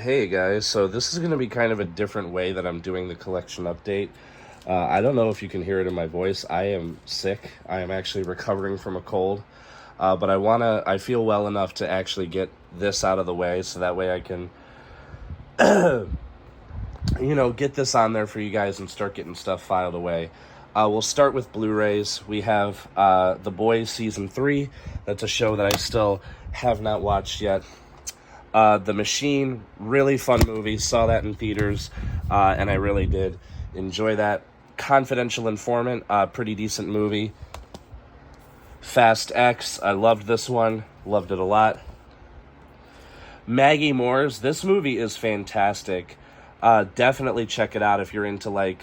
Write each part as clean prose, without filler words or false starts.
Hey guys, so this is going to be kind of a different way that I'm doing the collection update. I don't know if you can hear it in my voice. I am sick. I am actually recovering from a cold. But I feel well enough to actually get this out of the way so that way I can, get this on there for you guys and start getting stuff filed away. We'll start with Blu-rays. We have The Boys Season 3. That's a show that I still have not watched yet. The Machine, really fun movie. Saw that in theaters, and I really did enjoy that. Confidential Informant, pretty decent movie. Fast X, I loved this one. Loved it a lot. Maggie Moore's, this movie is fantastic. Definitely check it out if you're into,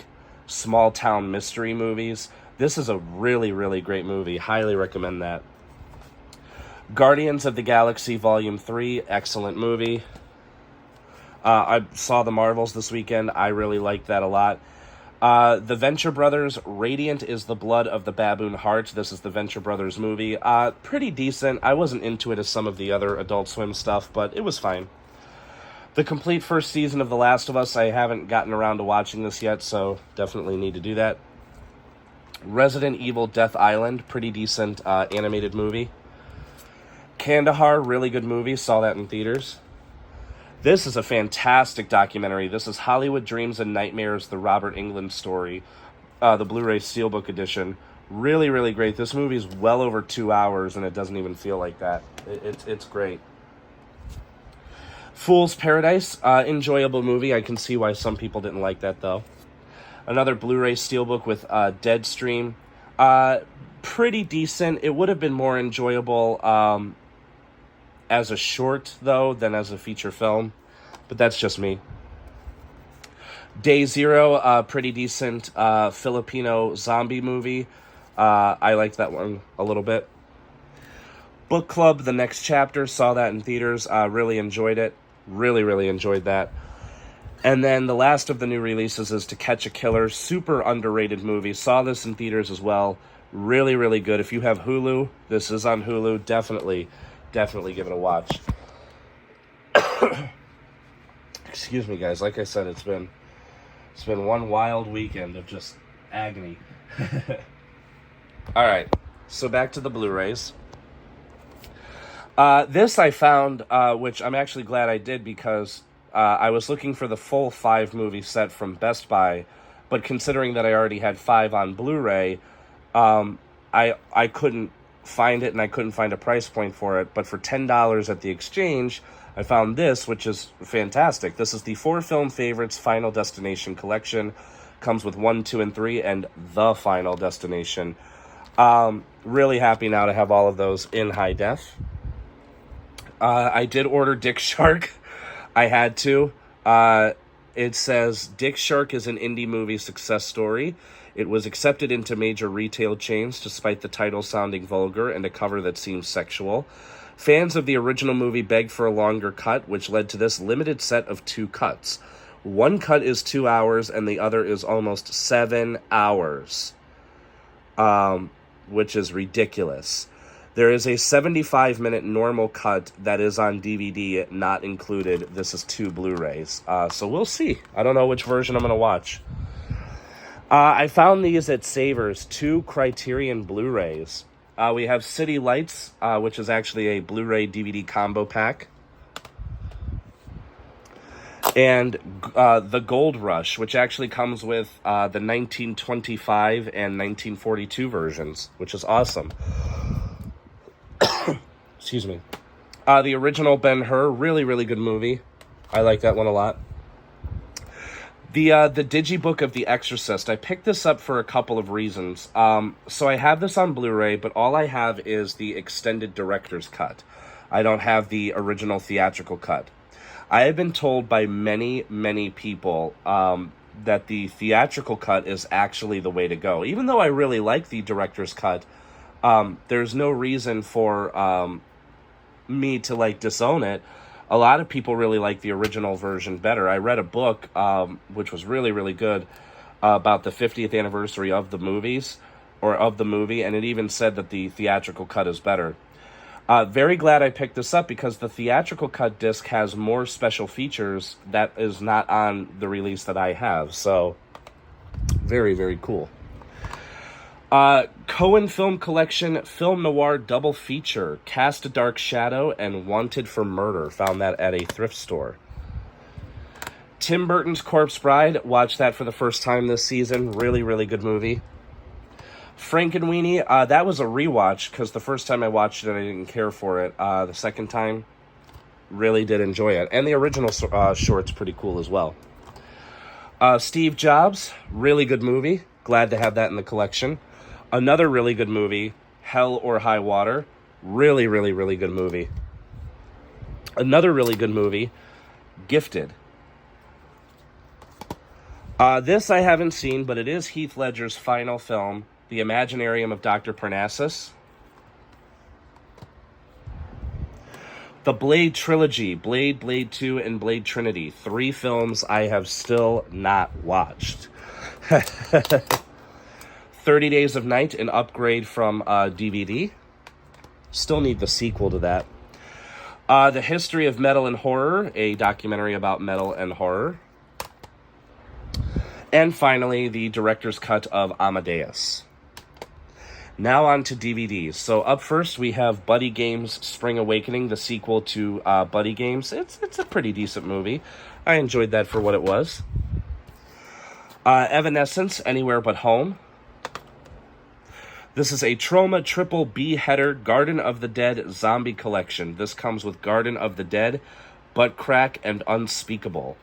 small town mystery movies. This is a really, really great movie. Highly recommend that. Guardians of the Galaxy Volume 3, excellent movie. I saw The Marvels this weekend. I really liked that a lot. The Venture Brothers, Radiant is the Blood of the Baboon Heart. This is the Venture Brothers movie. Pretty decent. I wasn't into it as some of the other Adult Swim stuff, but it was fine. The complete first season of The Last of Us, I haven't gotten around to watching this yet, so definitely need to do that. Resident Evil Death Island, pretty decent animated movie. Kandahar, really good movie. Saw that in theaters. This is a fantastic documentary. This is Hollywood Dreams and Nightmares, the Robert Englund story, the Blu-ray Steelbook edition. Really, really great. This movie is well over 2 hours, and it doesn't even feel like that. It's great. Fool's Paradise, enjoyable movie. I can see why some people didn't like that, though. Another Blu-ray Steelbook with Deadstream. Pretty decent. It would have been more enjoyable as a short, though, than as a feature film. But that's just me. Day Zero, pretty decent Filipino zombie movie. I liked that one a little bit. Book Club, The Next Chapter, saw that in theaters. Really enjoyed it. Really, really enjoyed that. And then the last of the new releases is To Catch a Killer. Super underrated movie. Saw this in theaters as well. Really, really good. If you have Hulu, this is on Hulu. Definitely give it a watch. Excuse me, guys. Like I said, it's been one wild weekend of just agony. All right, so back to the Blu-rays. This I found, which I'm actually glad I did because I was looking for the full 5-movie set from Best Buy, but considering that I already had 5 on Blu-ray, I couldn't find it, and I couldn't find a price point for it. But for $10 at the exchange, I found this, which is fantastic. This is the 4 Film Favorites Final Destination Collection. Comes with 1, 2, and 3, and The Final Destination. Really happy now to have all of those in high def. I did order Dick Shark. I had to. It says, Dick Shark is an indie movie success story. It was accepted into major retail chains despite the title sounding vulgar and a cover that seems sexual. Fans of the original movie begged for a longer cut, which led to this limited set of 2 cuts. One cut is 2 hours, and the other is almost 7 hours, which is ridiculous. There is a 75-minute normal cut that is on DVD, not included. This is 2 Blu-rays. So we'll see. I don't know which version I'm going to watch. I found these at Savers, 2 Criterion Blu-rays. We have City Lights, which is actually a Blu-ray DVD combo pack. And The Gold Rush, which actually comes with the 1925 and 1942 versions, which is awesome. Excuse me. The original Ben-Hur, really, really good movie. I like that one a lot. The Digibook of The Exorcist. I picked this up for a couple of reasons. So I have this on Blu-ray, but all I have is the extended director's cut. I don't have the original theatrical cut. I have been told by many, many people that the theatrical cut is actually the way to go. Even though I really like the director's cut, there's no reason for me to disown it. A lot of people really like the original version better. I read a book, which was really, really good, about the 50th anniversary of the movie, and it even said that the theatrical cut is better. Very glad I picked this up because the theatrical cut disc has more special features that is not on the release that I have. So, very, very cool. Cohen Film Collection Film Noir Double Feature, Cast a Dark Shadow and Wanted for Murder. Found that at a thrift store. Tim Burton's Corpse Bride, watched that for the first time this season. Really, really good movie. Frankenweenie, that was a rewatch because the first time I watched it, I didn't care for it. The second time, really did enjoy it. And the original short's pretty cool as well. Steve Jobs, really good movie. Glad to have that in the collection. Another really good movie, Hell or High Water. Really, really, really good movie. Another really good movie, Gifted. This I haven't seen, but it is Heath Ledger's final film, The Imaginarium of Dr. Parnassus. The Blade Trilogy, Blade, Blade 2, and Blade Trinity. 3 films I have still not watched. 30 Days of Night, an upgrade from DVD. Still need the sequel to that. The History of Metal and Horror, a documentary about metal and horror. And finally, the director's cut of Amadeus. Now on to DVDs. So up first, we have Buddy Games Spring Awakening, the sequel to Buddy Games. It's a pretty decent movie. I enjoyed that for what it was. Evanescence, Anywhere But Home. This is a Troma Triple B header Garden of the Dead zombie collection. This comes with Garden of the Dead, Butt Crack, and Unspeakable.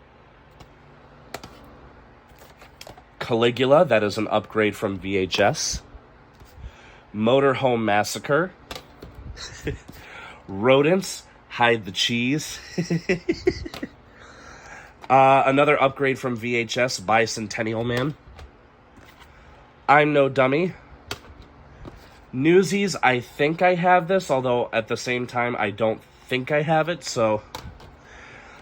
Caligula, that is an upgrade from VHS. Motorhome Massacre. Rodents, Hide the Cheese. Another upgrade from VHS, Bicentennial Man. I'm No Dummy. Newsies, I think I have this, although at the same time, I don't think I have it, so...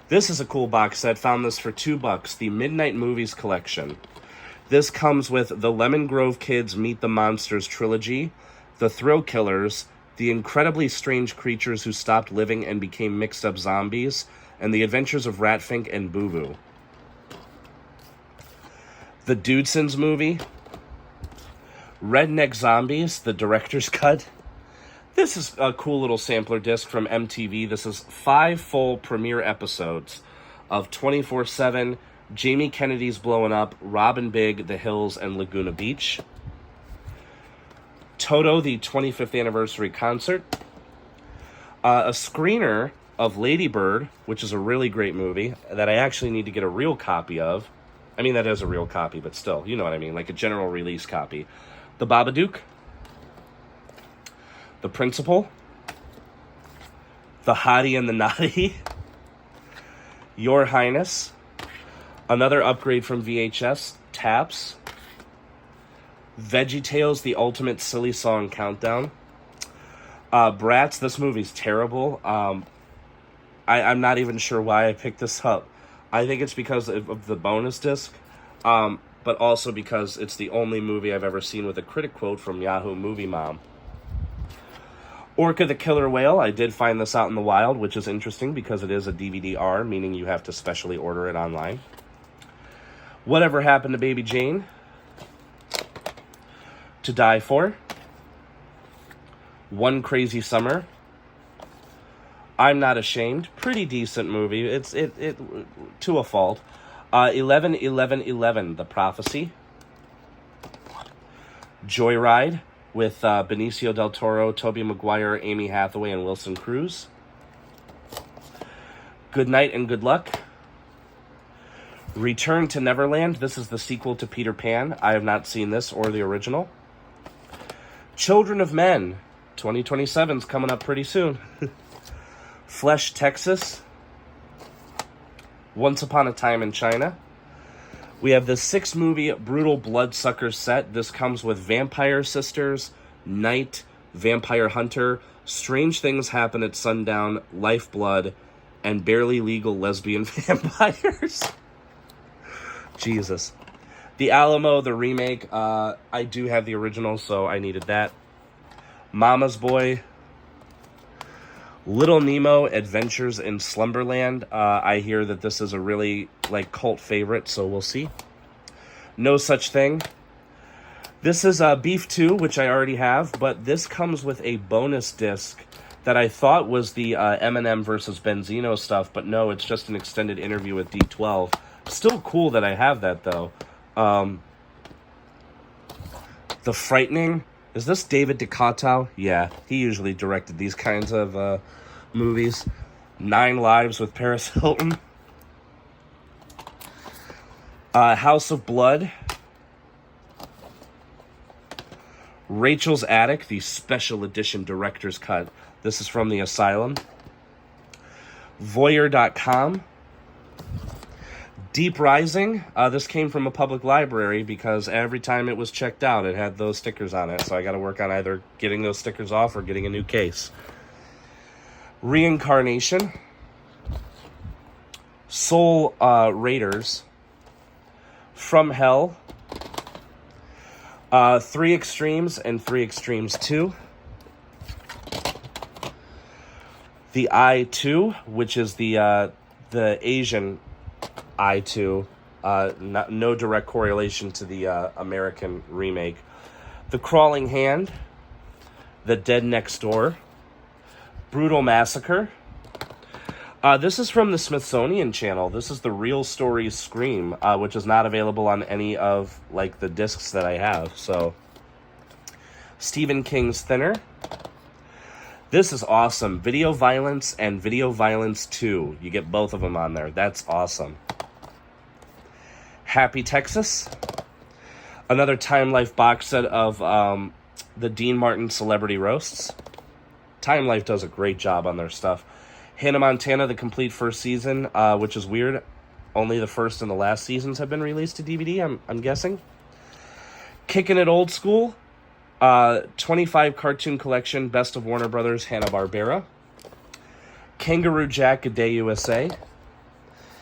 This is a cool box set. Found this for $2. The Midnight Movies Collection. This comes with the Lemon Grove Kids Meet the Monsters trilogy, The Thrill Killers, The Incredibly Strange Creatures Who Stopped Living and Became Mixed Up Zombies, and The Adventures of Ratfink and Boo Boo. The Dudesons movie. Redneck Zombies, the director's cut. This is a cool little sampler disc from MTV. This is 5 full premiere episodes of 24/7, Jamie Kennedy's Blowing Up, Robin Big, The Hills, and Laguna Beach. Toto, the 25th anniversary concert. A screener of Lady Bird, which is a really great movie that I actually need to get a real copy of. I mean, that is a real copy, but still, you know what I mean, like a general release copy. The Babadook. The Principal. The Hottie and the Naughty. Your Highness. Another upgrade from VHS, Taps. VeggieTales, The Ultimate Silly Song Countdown. Bratz, this movie's terrible. I'm not even sure why I picked this up. I think it's because of the bonus disc, but also because it's the only movie I've ever seen with a critic quote from Yahoo Movie Mom. Orca the Killer Whale, I did find this out in the wild, which is interesting because it is a DVD-R, meaning you have to specially order it online. Whatever Happened to Baby Jane? To Die For. One Crazy Summer. I'm Not Ashamed. Pretty decent movie. It's to a fault. 11-11-11, The Prophecy. Joyride with Benicio del Toro, Tobey Maguire, Amy Hathaway, and Wilson Cruz. Good Night and Good Luck. Return to Neverland. This is the sequel to Peter Pan. I have not seen this or the original. Children of Men. 2027's coming up pretty soon. Flesh, Texas. Once Upon a Time in China. We have the 6-movie Brutal Bloodsucker set. This comes with Vampire Sisters, Night, Vampire Hunter, Strange Things Happen at Sundown, Lifeblood, and Barely Legal Lesbian Vampires. Jesus. The Alamo, the remake. I do have the original, so I needed that. Mama's Boy. Little Nemo Adventures in Slumberland. I hear that this is a really, like, cult favorite, so we'll see. No Such Thing. This is Beef 2, which I already have, but this comes with a bonus disc that I thought was the Eminem versus Benzino stuff, but no, it's just an extended interview with D12. Still cool that I have that, though. The Frightening. Is this David DeCoteau? Yeah, he usually directed these kinds of movies. 9 Lives with Paris Hilton. House of Blood. Rachel's Attic, the special edition director's cut. This is from the Asylum. Voyeur.com. Deep Rising. This came from a public library because every time it was checked out, it had those stickers on it. So I got to work on either getting those stickers off or getting a new case. Reincarnation. Soul Raiders. From Hell. 3 Extremes and 3 Extremes 2. The I-2, which is the Asian I-2. No direct correlation to the American remake. The Crawling Hand. The Dead Next Door. Brutal Massacre. This is from the Smithsonian Channel. This is the Real Stories Scream, which is not available on any of, like, the discs that I have. So, Stephen King's Thinner. This is awesome. Video Violence and Video Violence 2. You get both of them on there. That's awesome. Happy Texas. Another Time Life box set of the Dean Martin Celebrity Roasts. Time Life does a great job on their stuff. Hannah Montana, the complete first season, which is weird. Only the first and the last seasons have been released to DVD, I'm guessing. Kicking It Old School. 25 cartoon collection, Best of Warner Brothers, Hanna-Barbera. Kangaroo Jack, A Day USA.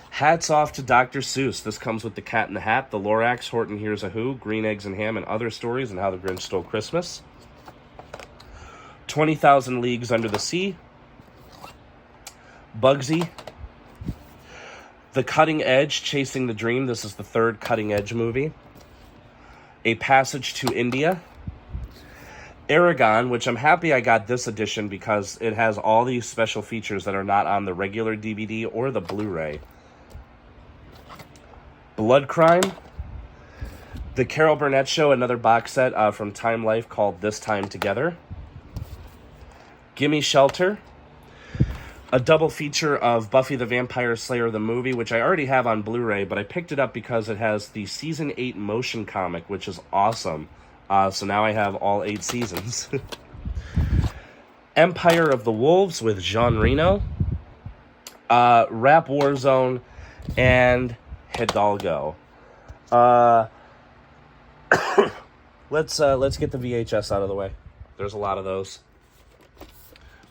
Hats Off to Dr. Seuss. This comes with The Cat in the Hat, The Lorax, Horton Hears a Who, Green Eggs and Ham, and Other Stories, and How the Grinch Stole Christmas. 20,000 Leagues Under the Sea. Bugsy. The Cutting Edge, Chasing the Dream. This is the 3rd Cutting Edge movie. A Passage to India. Aragon, which I'm happy I got this edition because it has all these special features that are not on the regular DVD or the Blu-ray. Blood Crime. The Carol Burnett Show, another box set from Time Life called This Time Together. Gimme Shelter. A double feature of Buffy the Vampire Slayer, the movie, which I already have on Blu-ray, but I picked it up because it has the Season 8 motion comic, which is awesome. So now I have all 8 seasons. Empire of the Wolves with Jean Reno. Rap Warzone, and Hidalgo. Let's get the VHS out of the way. There's a lot of those.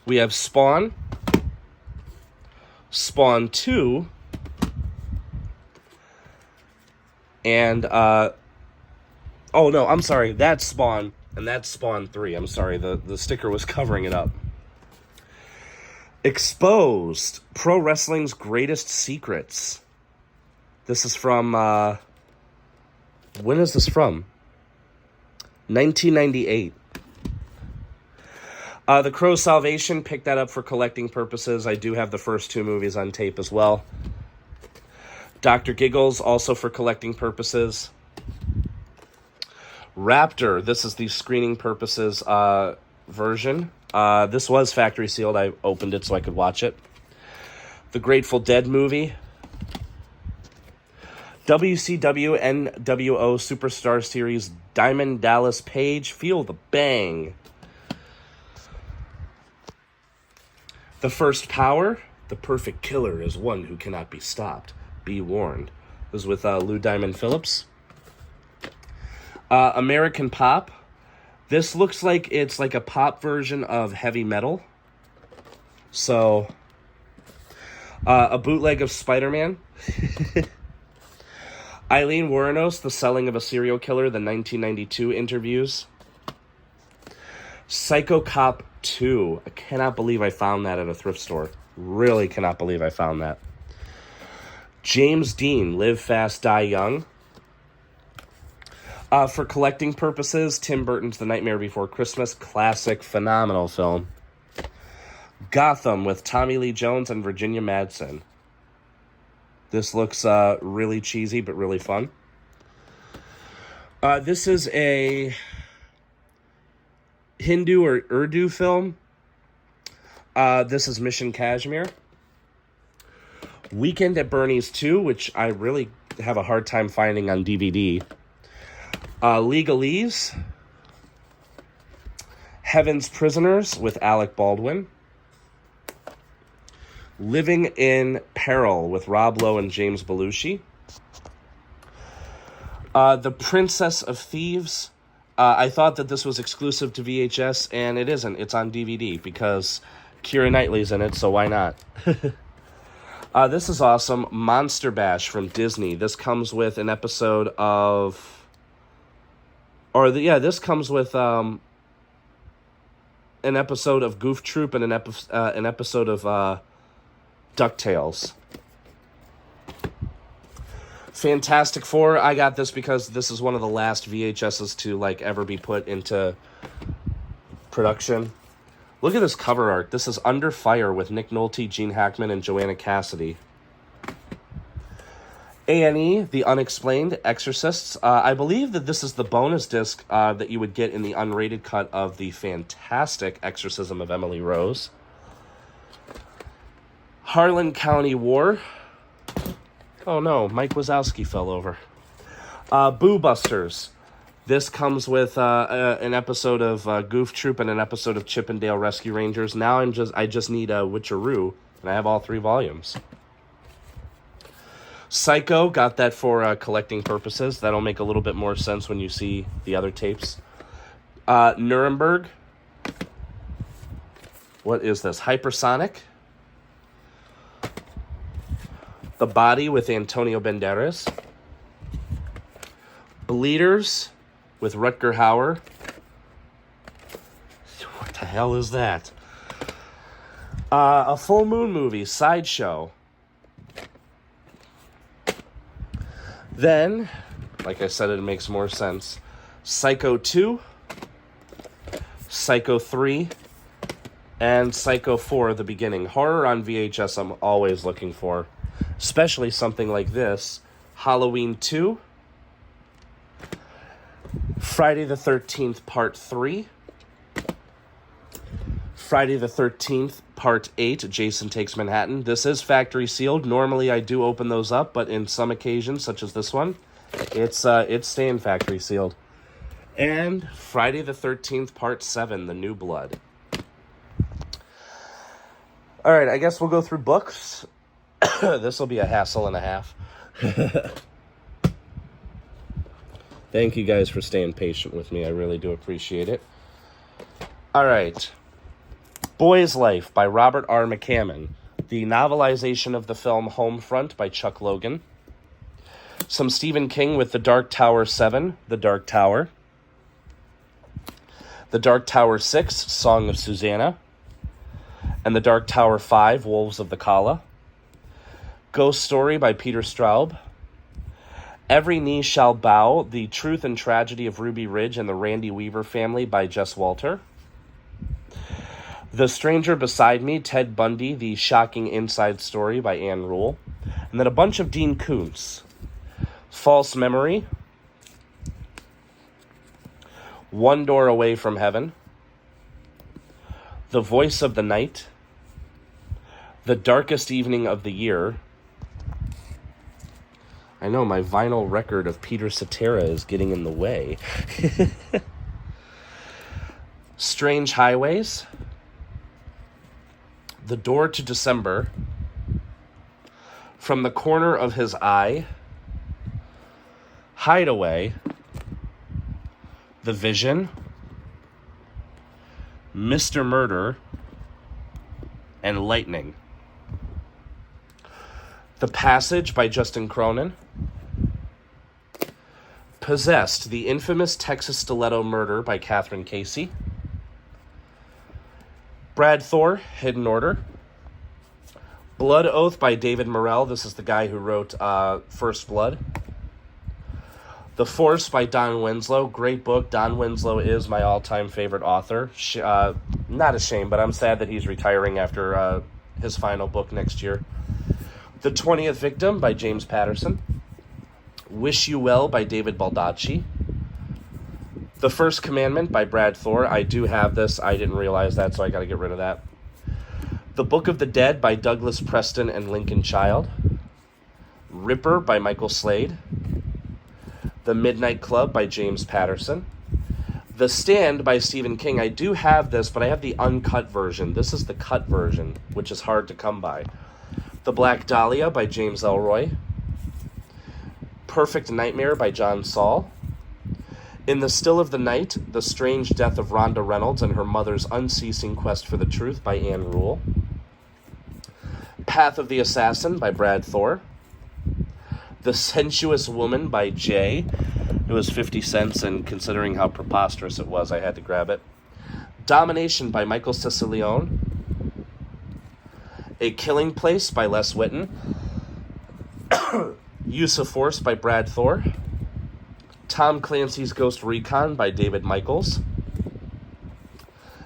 We have Spawn. Spawn 2, and, oh no, I'm sorry, that's Spawn, and that's Spawn 3, I'm sorry, the sticker was covering it up. Exposed, Pro Wrestling's Greatest Secrets. This is from, when is this from? 1998. The Crow's Salvation, picked that up for collecting purposes. I do have the first 2 movies on tape as well. Dr. Giggles, also for collecting purposes. Raptor, this is the screening purposes version. This was factory sealed. I opened it so I could watch it. The Grateful Dead movie. WCW NWO Superstar Series, Diamond Dallas Page, Feel the Bang. The First Power, The Perfect Killer is one who cannot be stopped. Be warned. This is with Lou Diamond Phillips. American Pop. This looks like it's like a pop version of heavy metal. So, a bootleg of Spider-Man. Eileen Wuornos, The Selling of a Serial Killer, the 1992 interviews. Psycho Cop 2. I cannot believe I found that at a thrift store. Really cannot believe I found that. James Dean, Live Fast, Die Young. For collecting purposes, Tim Burton's The Nightmare Before Christmas. Classic, phenomenal film. Gotham with Tommy Lee Jones and Virginia Madsen. This looks really cheesy, but really fun. This is a Hindu or Urdu film. This is Mission Kashmir. Weekend at Bernie's 2, which I really have a hard time finding on DVD. Legalese. Heaven's Prisoners with Alec Baldwin. Living in Peril with Rob Lowe and James Belushi. The Princess of Thieves. I thought that this was exclusive to VHS, and it isn't. It's on DVD because Keira Knightley's in it, so why not? This is awesome. Monster Bash from Disney. This comes with an episode of... this comes with an episode of Goof Troop and an episode of DuckTales. Fantastic Four. I got this because this is one of the last VHSs to ever be put into production. Look at this cover art. This is Under Fire with Nick Nolte, Gene Hackman, and Joanna Cassidy. A&E, The Unexplained, Exorcists. I believe that this is the bonus disc that you would get in the unrated cut of the fantastic Exorcism of Emily Rose. Harlan County War. Oh no, Mike Wazowski fell over. Boo Busters. This comes with an episode of Goof Troop and an episode of Chip 'n Dale Rescue Rangers. Now I just need a Witcheroo, and I have all 3 volumes. Psycho, got that for collecting purposes. That'll make a little bit more sense when you see the other tapes. Nuremberg. What is this? Hypersonic. The Body with Antonio Banderas. Bleeders with Rutger Hauer. What the hell is that? A Full Moon movie, Sideshow. Then, like I said, it makes more sense. Psycho 2, Psycho 3, and Psycho 4, the beginning. Horror on VHS I'm always looking for. Especially something like this. Halloween 2. Friday the 13th Part 3. Friday the 13th Part 8, Jason Takes Manhattan. This is factory sealed. Normally I do open those up, but in some occasions, such as this one, it's staying factory sealed. And Friday the 13th Part 7, The New Blood. Alright, I guess we'll go through books. This will be a hassle and a half. Thank you guys for staying patient with me. I really do appreciate it. All right. Boy's Life by Robert R. McCammon. The novelization of the film Homefront by Chuck Logan. Some Stephen King with The Dark Tower 7, The Dark Tower. The Dark Tower 6, Song of Susanna. And The Dark Tower 5, Wolves of the Kala. Ghost Story by Peter Straub. Every Knee Shall Bow, The Truth and Tragedy of Ruby Ridge and the Randy Weaver Family by Jess Walter. The Stranger Beside Me, Ted Bundy, The Shocking Inside Story by Anne Rule. And then a bunch of Dean Koontz. False Memory. One Door Away from Heaven. The Voice of the Night. The Darkest Evening of the Year. I know, my vinyl record of Peter Cetera is getting in the way. Strange Highways. The Door to December. From the Corner of His Eye. Hideaway. The Vision. Mr. Murder. And Lightning. The Passage by Justin Cronin. Possessed, the infamous Texas Stiletto Murder by Catherine Casey. Brad Thor, Hidden Order. Blood Oath by David Morrell. This is the guy who wrote First Blood. The Force by Don Winslow. Great book. Don Winslow is my all-time favorite author. Not a shame, but I'm sad that he's retiring after his final book next year. The 20th Victim by James Patterson. Wish You Well by David Baldacci. The First Commandment by Brad Thor. I do have this. I didn't realize that, so I got to get rid of that. The Book of the Dead by Douglas Preston and Lincoln Child. Ripper by Michael Slade. The Midnight Club by James Patterson. The Stand by Stephen King. I do have this, but I have the uncut version. This is the cut version, which is hard to come by. The Black Dahlia by James Elroy. Perfect Nightmare by John Saul. In the Still of the Night, The Strange Death of Rhonda Reynolds and Her Mother's Unceasing Quest for the Truth by Anne Rule. Path of the Assassin by Brad Thor. The Sensuous Woman by Jay. It was 50 cents, and considering how preposterous it was, I had to grab it. Domination by Michael Sicilione. A Killing Place by Les Whitten. Use of Force by Brad Thor. Tom Clancy's Ghost Recon by David Michaels.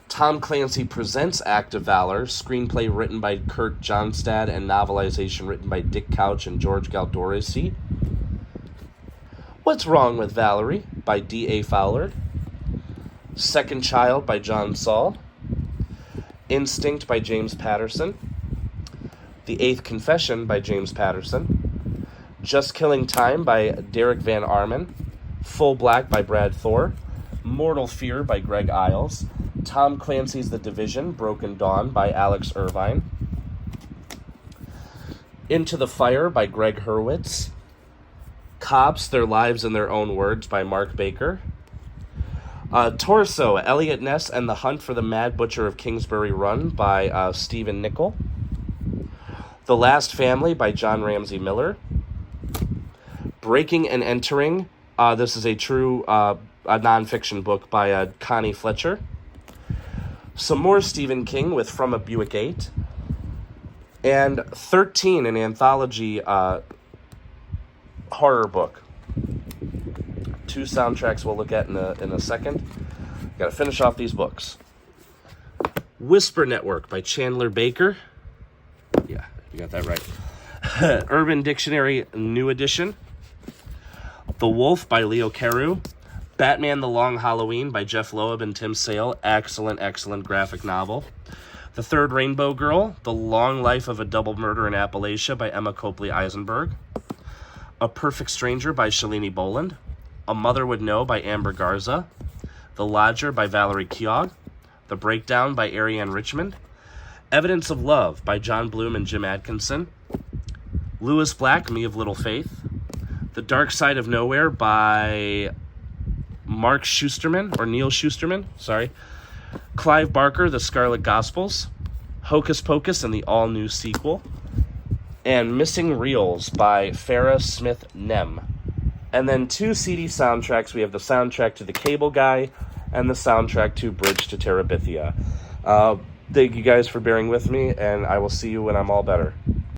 Tom Clancy Presents Act of Valor, screenplay written by Kurt Johnstad and novelization written by Dick Couch and George Galdoresi. What's Wrong with Valerie by D.A. Fowler. Second Child by John Saul. Instinct by James Patterson. The Eighth Confession by James Patterson. Just Killing Time by Derek Van Arman. Full Black by Brad Thor. Mortal Fear by Greg Iles. Tom Clancy's The Division, Broken Dawn by Alex Irvine. Into the Fire by Greg Hurwitz. Cops, Their Lives in Their Own Words by Mark Baker. Torso, Elliot Ness and the Hunt for the Mad Butcher of Kingsbury Run by Stephen Nickel. The Last Family by John Ramsey Miller. Breaking and Entering. This is a true a nonfiction book by Connie Fletcher. Some more Stephen King with From a Buick 8. And 13, an anthology horror book. Two soundtracks we'll look at in a second. Got to finish off these books. Whisper Network by Chandler Baker. Yeah, you got that right. Urban Dictionary New Edition. The Wolf by Leo Carew. Batman the Long Halloween by Jeff Loeb and Tim Sale. Excellent, excellent graphic novel. The Third Rainbow Girl. The Long Life of a Double Murder in Appalachia by Emma Copley Eisenberg. A Perfect Stranger by Shalini Boland. A Mother Would Know by Amber Garza. The Lodger by Valerie Keogh. The Breakdown by Ariane Richmond. Evidence of Love by John Bloom and Jim Atkinson. Lewis Black, Me of Little Faith. The Dark Side of Nowhere by Mark Schusterman, or Neil Schusterman, sorry. Clive Barker, The Scarlet Gospels. Hocus Pocus and the all-new sequel. And Missing Reels by Farrah Smith Nem. And then two CD soundtracks. We have the soundtrack to The Cable Guy and the soundtrack to Bridge to Terabithia. Thank you guys for bearing with me, and I will see you when I'm all better.